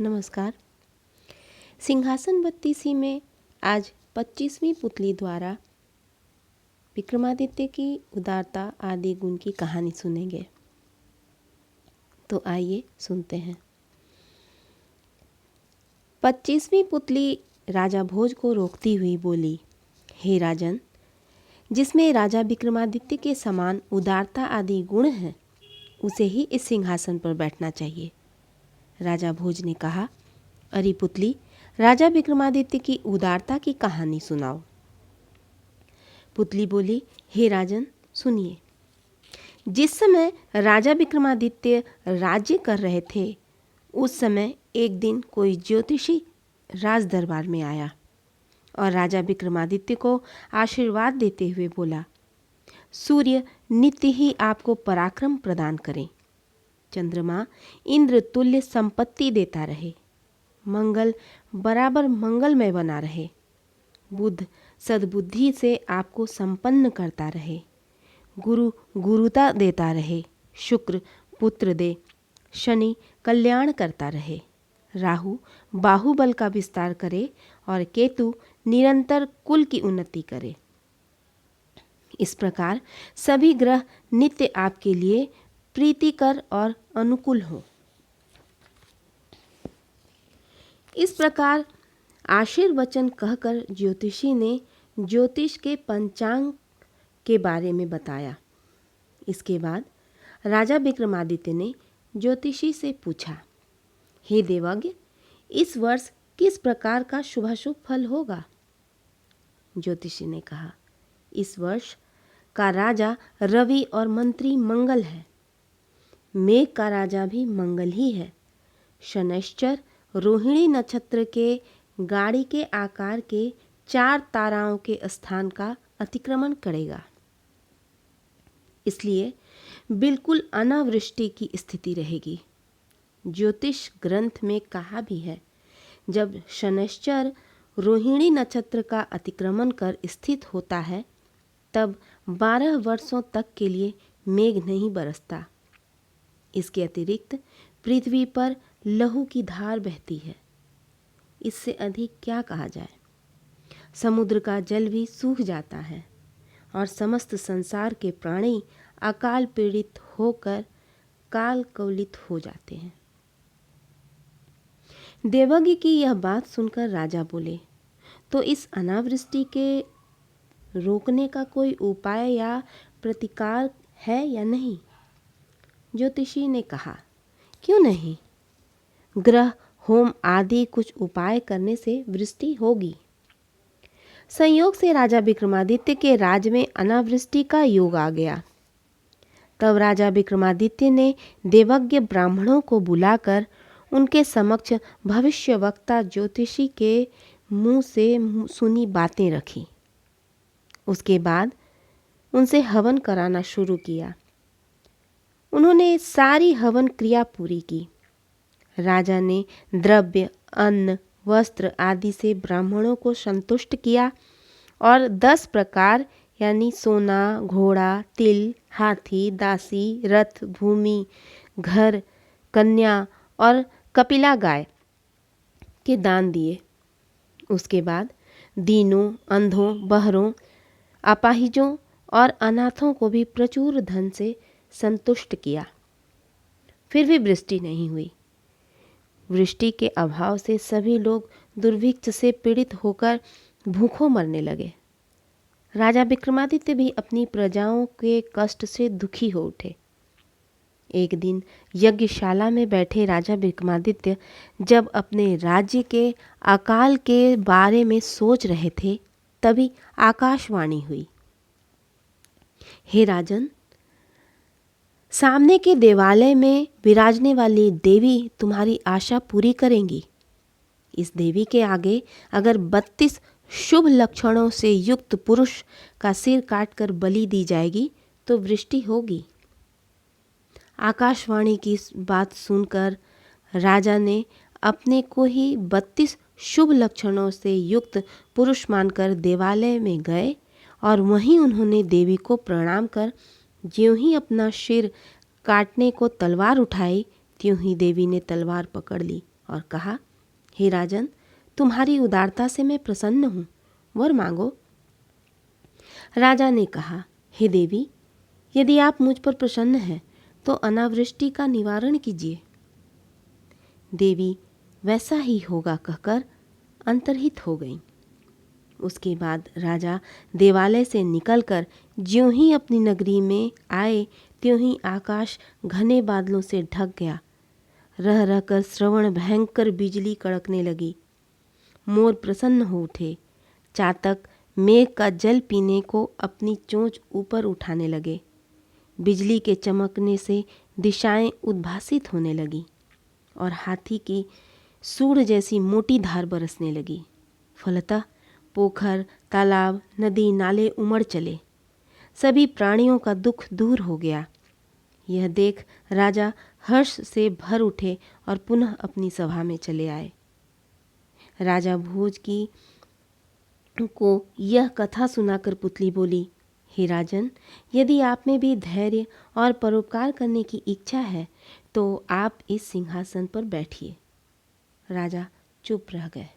नमस्कार। सिंहासन बत्तीसी में आज 25वीं पुतली द्वारा विक्रमादित्य की उदारता आदि गुण की कहानी सुनेंगे। तो आइए सुनते हैं। 25वीं पुतली राजा भोज को रोकती हुई बोली, हे राजन, जिसमें राजा विक्रमादित्य के समान उदारता आदि गुण हैं, उसे ही इस सिंहासन पर बैठना चाहिए। राजा भोज ने कहा, अरे पुतली, राजा विक्रमादित्य की उदारता की कहानी सुनाओ। पुतली बोली, हे राजन, सुनिए। जिस समय राजा विक्रमादित्य राज्य कर रहे थे, उस समय एक दिन कोई ज्योतिषी राज दरबार में आया और राजा विक्रमादित्य को आशीर्वाद देते हुए बोला, सूर्य नित्य ही आपको पराक्रम प्रदान करें, चंद्रमा इंद्र तुल्य संपत्ति देता रहे, मंगल बराबर मंगलमय बना रहे, बुध सद्बुद्धि से आपको संपन्न करता रहे, गुरु गुरुता देता रहे, शुक्र पुत्र दे, शनि कल्याण करता रहे, राहु बाहुबल का विस्तार करे और केतु निरंतर कुल की उन्नति करे। इस प्रकार सभी ग्रह नित्य आपके लिए प्रीतिकर और अनुकूल हो। इस प्रकार आशीर्वचन कहकर ज्योतिषी ने ज्योतिष के पंचांग के बारे में बताया। इसके बाद राजा विक्रमादित्य ने ज्योतिषी से पूछा, हे देवज्ञ, इस वर्ष किस प्रकार का शुभाशुभ फल होगा? ज्योतिषी ने कहा, इस वर्ष का राजा रवि और मंत्री मंगल है। मेघ का राजा भी मंगल ही है। शनैश्चर रोहिणी नक्षत्र के गाड़ी के आकार के 4 ताराओं के स्थान का अतिक्रमण करेगा। इसलिए बिल्कुल अनावृष्टि की स्थिति रहेगी। ज्योतिष ग्रंथ में कहा भी है, जब शनैश्चर रोहिणी नक्षत्र का अतिक्रमण कर स्थित होता है, तब 12 वर्षों तक के लिए मेघ नहीं बरसता। इसके अतिरिक्त पृथ्वी पर लहू की धार बहती है। इससे अधिक क्या कहा जाए। समुद्र का जल भी सूख जाता है और समस्त संसार के प्राणी अकाल पीड़ित होकर काल कवलित हो जाते हैं। देवज्ञ की यह बात सुनकर राजा बोले, तो इस अनावृष्टि के रोकने का कोई उपाय या प्रतिकार है या नहीं? ज्योतिषी ने कहा, क्यों नहीं, ग्रह होम आदि कुछ उपाय करने से वृष्टि होगी। संयोग से राजा विक्रमादित्य के राज में अनावृष्टि का योग आ गया। तब राजा विक्रमादित्य ने देवज्ञ ब्राह्मणों को बुलाकर उनके समक्ष भविष्यवक्ता ज्योतिषी के मुंह से सुनी बातें रखी। उसके बाद उनसे हवन कराना शुरू किया। उन्होंने सारी हवन क्रिया पूरी की। राजा ने द्रव्य, अन्न, वस्त्र आदि से ब्राह्मणों को संतुष्ट किया और 10 प्रकार यानी सोना, घोड़ा, तिल, हाथी, दासी, रथ, भूमि, घर, कन्या और कपिला गाय के दान दिए। उसके बाद दीनों, अंधों, बहरों, अपाहिजों और अनाथों को भी प्रचुर धन से संतुष्ट किया। फिर भी वृष्टि नहीं हुई। वृष्टि के अभाव से सभी लोग दुर्भिक्ष से पीड़ित होकर भूखों मरने लगे। राजा विक्रमादित्य भी अपनी प्रजाओं के कष्ट से दुखी हो उठे। एक दिन यज्ञशाला में बैठे राजा विक्रमादित्य जब अपने राज्य के अकाल के बारे में सोच रहे थे, तभी आकाशवाणी हुई, हे राजन, सामने के देवालय में विराजने वाली देवी तुम्हारी आशा पूरी करेंगी। इस देवी के आगे अगर 32 शुभ लक्षणों से युक्त पुरुष का सिर काटकर बलि दी जाएगी तो वृष्टि होगी। आकाशवाणी की बात सुनकर राजा ने अपने को ही 32 शुभ लक्षणों से युक्त पुरुष मानकर देवालय में गए और वहीं उन्होंने देवी को प्रणाम कर ज्यों ही अपना सिर काटने को तलवार उठाई, त्यों ही देवी ने तलवार पकड़ ली और कहा, हे राजन, तुम्हारी उदारता से मैं प्रसन्न हूँ, वर मांगो। राजा ने कहा, हे देवी, यदि आप मुझ पर प्रसन्न हैं तो अनावृष्टि का निवारण कीजिए। देवी वैसा ही होगा कहकर अंतर्हित हो गई। उसके बाद राजा देवालय से निकलकर ज्यों ही अपनी नगरी में आए त्यों ही आकाश घने बादलों से ढक गया। रह रहकर श्रवण भयंकर बिजली कड़कने लगी। मोर प्रसन्न हो उठे। चातक मेघ का जल पीने को अपनी चोंच ऊपर उठाने लगे। बिजली के चमकने से दिशाएं उद्भासित होने लगी और हाथी की सूंड जैसी मोटी धार बरसने लगी। फलतः पोखर, तालाब, नदी, नाले उमड़ चले। सभी प्राणियों का दुख दूर हो गया। यह देख राजा हर्ष से भर उठे और पुनः अपनी सभा में चले आए। राजा भोज की को यह कथा सुनाकर पुतली बोली, हे राजन, यदि आप में भी धैर्य और परोपकार करने की इच्छा है तो आप इस सिंहासन पर बैठिए। राजा चुप रह गए।